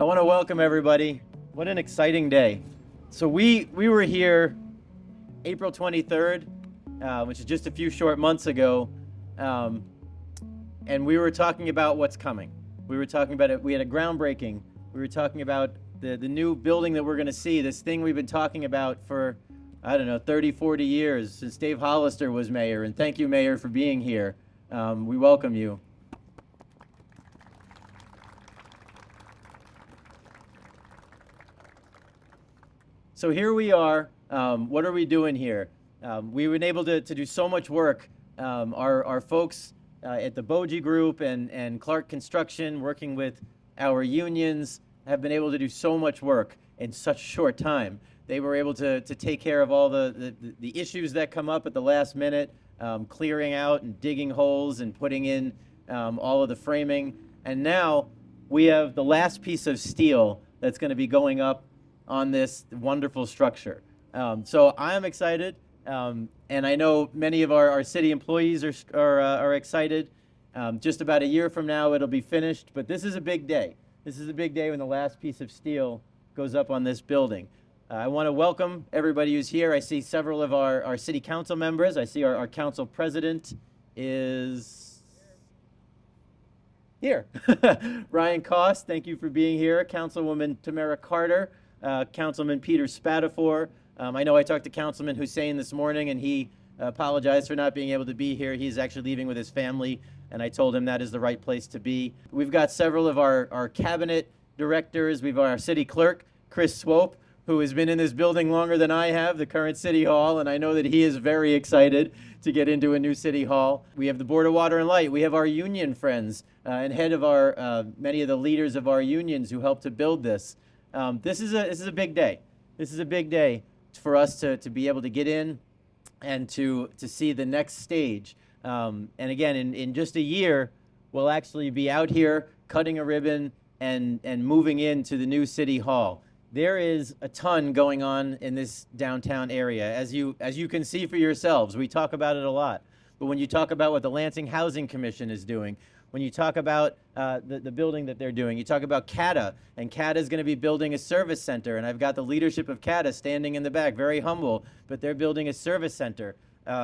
I want to welcome everybody. What an exciting day. So we were here April 23rd, which is just a few short months ago, and we were talking about what's coming. We were talking about it. We had a groundbreaking. We were talking about the new building that we're going to see, this thing we've been talking about for, I don't know, 30, 40 years, since Dave Hollister was mayor. And thank you, Mayor, for being here. We welcome you. So here we are. What are we doing here? We've been able to do so much work. Our folks at the Boji Group and Clark Construction, working with our unions, have been able to do so much work in such a short time. They were able to take care of all the issues that come up at the last minute, clearing out and digging holes and putting in all of the framing. And now we have the last piece of steel that's going to be going up on this wonderful structure. So I'm excited, and I know many of our city employees are excited. Just about a year from now, it'll be finished, but this is a big day. This is a big day when the last piece of steel goes up on this building. I want to welcome everybody who's here. I see several of our city council members. I see our council president is here. Ryan Koss, thank you for being here. Councilwoman Tamara Carter, Councilman Peter Spatafor. I know I talked to Councilman Hussein this morning, and he apologized for not being able to be here. He's actually leaving with his family, and I told him that is the right place to be. We've got several of our cabinet directors. We've got our city clerk, Chris Swope, who has been in this building longer than I have, the current city hall, and I know that he is very excited to get into a new city hall. We have the Board of Water and Light. We have our union friends and head of our many of the leaders of our unions who helped to build this. This is a big day. This is a big day for us to be able to get in and to see the next stage. And again, in just a year, we'll actually be out here cutting a ribbon and moving into the new city hall. There is a ton going on in this downtown area. As you can see for yourselves, we talk about it a lot. But when you talk about what the Lansing Housing Commission is doing, when you talk about the building that they're doing, you talk about CATA, and CATA is going to be building a service center, and I've got the leadership of CATA standing in the back, very humble, but they're building a service center.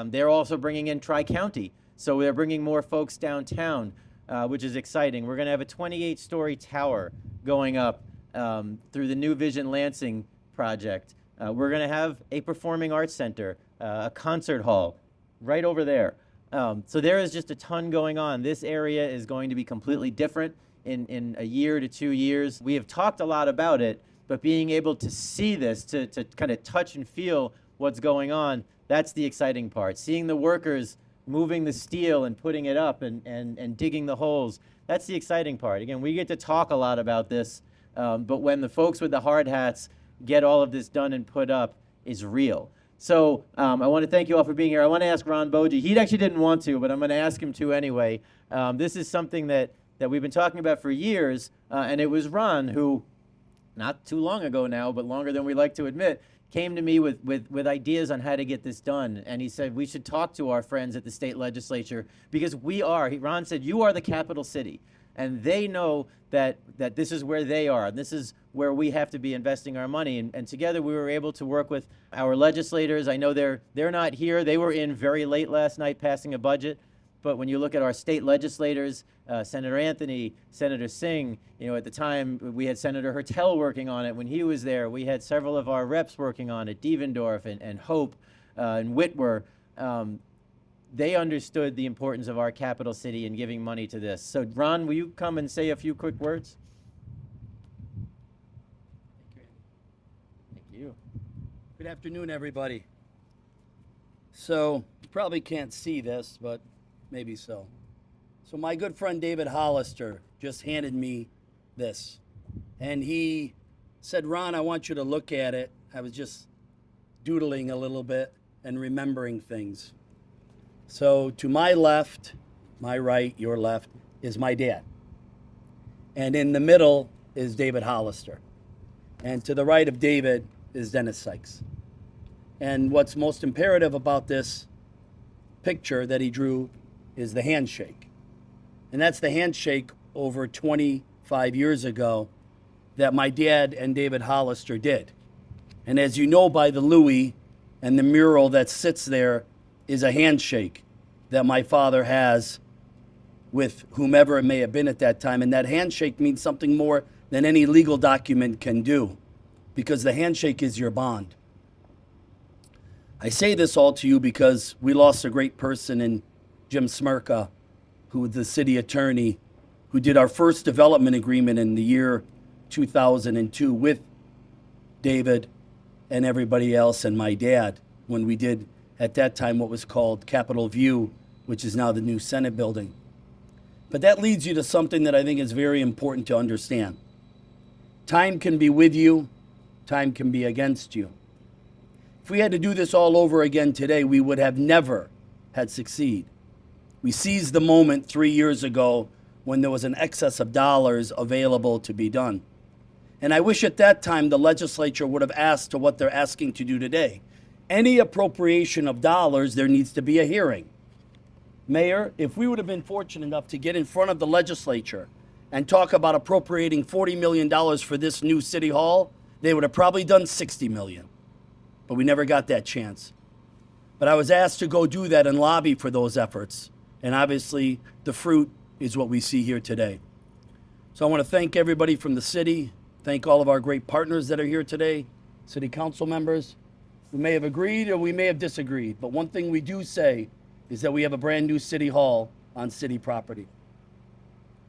They're also bringing in Tri-County, so they're bringing more folks downtown, which is exciting. We're going to have a 28-story tower going up through the New Vision Lansing project. We're going to have a performing arts center, a concert hall right over there. So there is just a ton going on. This area is going to be completely different in a year to 2 years. We have talked a lot about it, but being able to see this, to kind of touch and feel what's going on, that's the exciting part. Seeing the workers moving the steel and putting it up and digging the holes, that's the exciting part. Again, we get to talk a lot about this, but when the folks with the hard hats get all of this done and put up, is real. So I want to thank you all for being here. I want to ask Ron Boji. He actually didn't want to, but I'm going to ask him to anyway. This is something that we've been talking about for years, and it was Ron who, not too long ago now, but longer than we like to admit, came to me with ideas on how to get this done. And he said, we should talk to our friends at the state legislature because Ron said, you are the capital city. And they know that this is where they are. This is where we have to be investing our money. And together we were able to work with our legislators. I know they're not here. They were in very late last night passing a budget. But when you look at our state legislators, Senator Anthony, Senator Singh, at the time we had Senator Hertel working on it. When he was there, we had several of our reps working on it, Devendorf and Hope and Whitwer. They understood the importance of our capital city and giving money to this. So Ron, will you come and say a few quick words? Thank you. Good afternoon, everybody. So you probably can't see this, but maybe so. So my good friend David Hollister just handed me this. And he said, Ron, I want you to look at it. I was just doodling a little bit and remembering things. So to my left, my right, your left, is my dad. And in the middle is David Hollister. And to the right of David is Dennis Sykes. And what's most imperative about this picture that he drew is the handshake. And that's the handshake over 25 years ago that my dad and David Hollister did. And as you know by the Louis and the mural that sits there is a handshake that my father has with whomever it may have been at that time. And that handshake means something more than any legal document can do, because the handshake is your bond. I say this all to you because we lost a great person in Jim Smirka, who was the city attorney, who did our first development agreement in the year 2002 with David and everybody else and my dad, when we did at that time what was called Capitol View, which is now the new Senate building. But that leads you to something that I think is very important to understand. Time can be with you, time can be against you. If we had to do this all over again today, we would have never had succeed. We seized the moment 3 years ago when there was an excess of dollars available to be done. And I wish at that time the legislature would have asked to what they're asking to do today. Any appropriation of dollars, there needs to be a hearing. Mayor, if we would have been fortunate enough to get in front of the legislature and talk about appropriating $40 million for this new city hall, they would have probably done $60 million. But we never got that chance. But I was asked to go do that and lobby for those efforts. And obviously, the fruit is what we see here today. So I want to thank everybody from the city, thank all of our great partners that are here today, city council members. We may have agreed or we may have disagreed, but one thing we do say is that we have a brand new city hall on city property.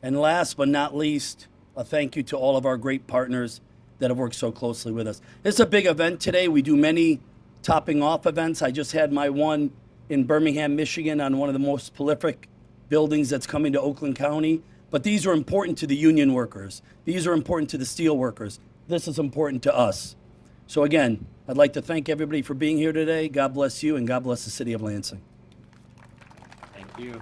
And last but not least, a thank you to all of our great partners that have worked so closely with us. This is a big event today. We do many topping off events. I just had my one in Birmingham, Michigan on one of the most prolific buildings that's coming to Oakland County. But these are important to the union workers. These are important to the steel workers. This is important to us. So again, I'd like to thank everybody for being here today. God bless you and God bless the city of Lansing. Thank you.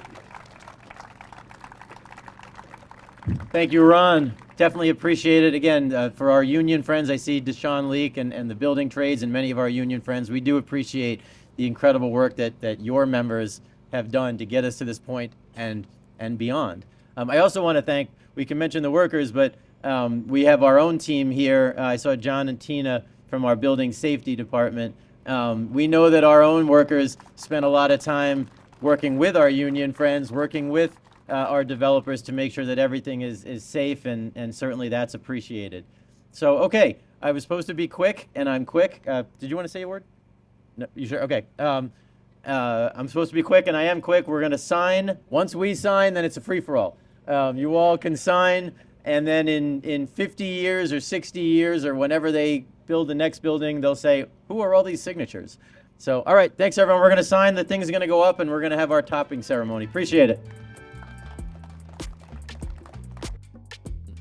Thank you, Ron. Definitely appreciate it. Again, for our union friends, I see Deshaun Leak and the building trades and many of our union friends. We do appreciate the incredible work that your members have done to get us to this point and beyond. I also want to thank, we can mention the workers, but we have our own team here. I saw John and Tina from our building safety department. We know that our own workers spend a lot of time working with our union friends, working with our developers to make sure that everything is safe, and certainly that's appreciated. So, okay, I was supposed to be quick, and I'm quick. Did you want to say a word? No, you sure? Okay. I'm supposed to be quick, and I am quick. We're going to sign. Once we sign, then it's a free-for-all. You all can sign, and then in 50 years or 60 years or whenever they build the next building, they'll say, who are all these signatures? So, all right, thanks, everyone. We're going to sign. The thing's going to go up, and we're going to have our topping ceremony. Appreciate it.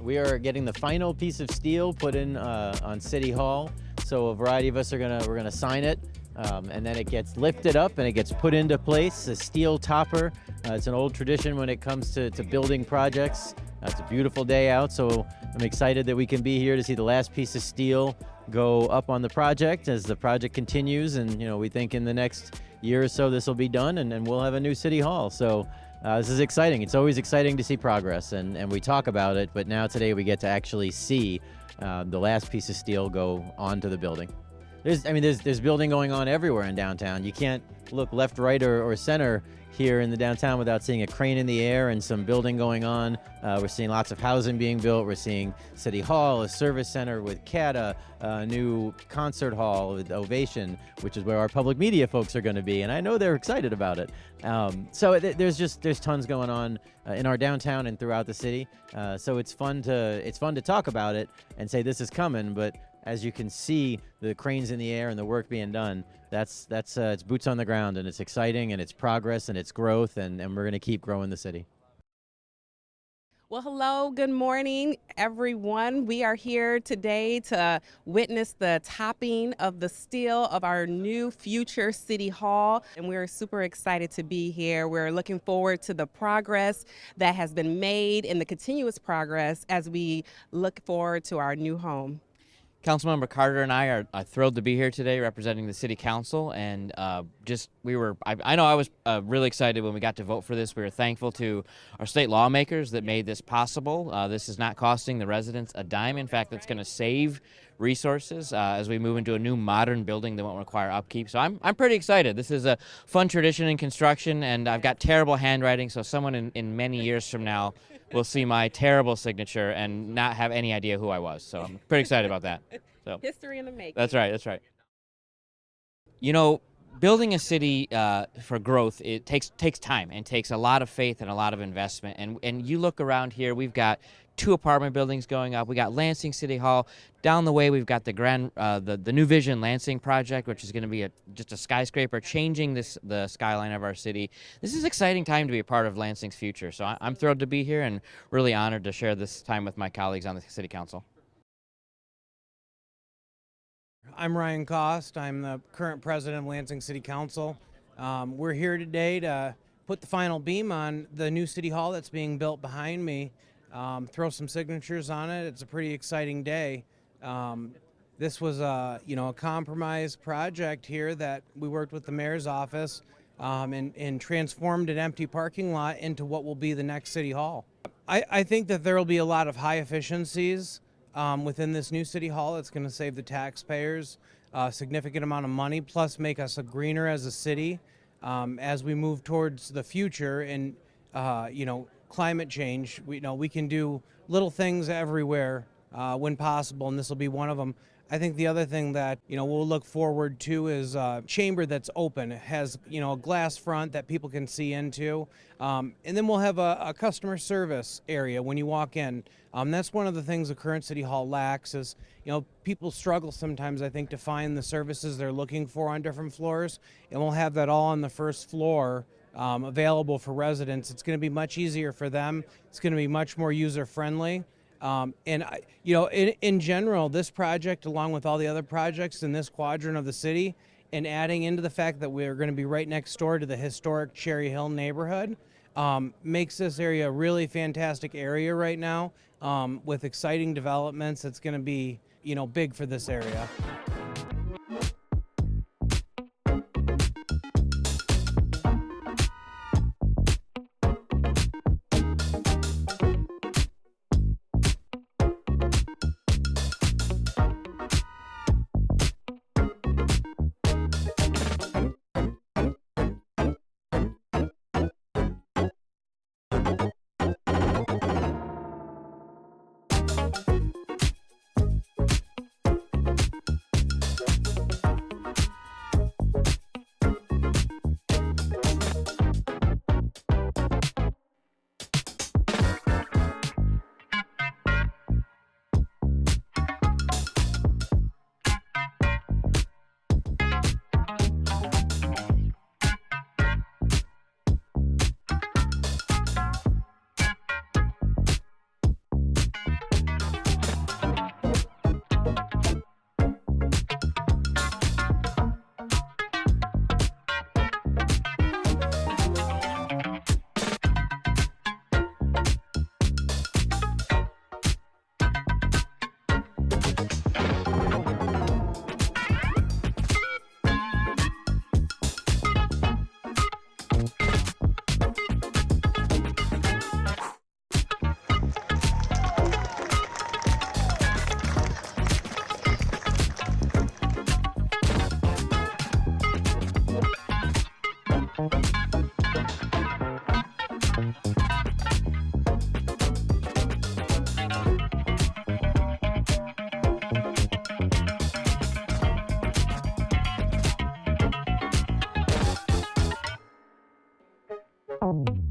We are getting the final piece of steel put in on City Hall. So a variety of us we're gonna sign it, and then it gets lifted up and it gets put into place. A steel topper. It's an old tradition when it comes to building projects. It's a beautiful day out, so I'm excited that we can be here to see the last piece of steel go up on the project as the project continues. And we think in the next year or so this will be done, and we'll have a new City Hall. So. This is exciting. It's always exciting to see progress, and we talk about it, but now today we get to actually see the last piece of steel go onto the building. There's building going on everywhere in downtown. You can't look left, right, or center here in the downtown without seeing a crane in the air and some building going on. We're seeing lots of housing being built. We're seeing City Hall, a service center with CATA, a new concert hall with Ovation, which is where our public media folks are going to be, and I know they're excited about it. So there's tons going on in our downtown and throughout the city. So it's fun to talk about it and say this is coming, but as you can see the cranes in the air and the work being done, that's it's boots on the ground, and it's exciting, and it's progress, and it's growth, and we're going to keep growing the city. Well, hello, good morning, everyone. We are here today to witness the topping of the steel of our new future City Hall, and we're super excited to be here. We're looking forward to the progress that has been made and the continuous progress as we look forward to our new home. Councilmember Carter and I are thrilled to be here today representing the City Council, and I know I was really excited when we got to vote for this. We were thankful to our state lawmakers that made this possible. This is not costing the residents a dime. In fact, it's going to save resources as we move into a new modern building that won't require upkeep. So I'm pretty excited. This is a fun tradition in construction, and I've got terrible handwriting, so someone in many years from now will see my terrible signature and not have any idea who I was. So I'm pretty excited about that. So History in the making. that's right. That's right. You know, building a city for growth, it takes time and takes a lot of faith and a lot of investment. And you look around here, we've got 2 apartment buildings going up. We got Lansing City Hall. Down the way, we've got the New Vision Lansing project, which is going to be just a skyscraper, changing the skyline of our city. This is an exciting time to be a part of Lansing's future. So I'm thrilled to be here and really honored to share this time with my colleagues on the City Council. I'm Ryan Cost. I'm the current president of Lansing City Council. We're here today to put the final beam on the new City Hall that's being built behind me, throw some signatures on it. It's a pretty exciting day. This was a compromise project here that we worked with the mayor's office and transformed an empty parking lot into what will be the next City Hall. I think that there will be a lot of high efficiencies within this new City Hall. It's going to save the taxpayers a significant amount of money, plus make us greener as a city as we move towards the future and climate change. We can do little things everywhere when possible, and this will be one of them. I think the other thing that we'll look forward to is a chamber that's open. It has a glass front that people can see into, and then we'll have a customer service area when you walk in. That's one of the things the current City Hall lacks is people struggle sometimes, I think, to find the services they're looking for on different floors, and we'll have that all on the first floor available for residents. It's going to be much easier for them. It's going to be much more user friendly. In general, this project, along with all the other projects in this quadrant of the city, and adding into the fact that we're going to be right next door to the historic Cherry Hill neighborhood, makes this area a really fantastic area right now with exciting developments. It's going to be, big for this area. Oh.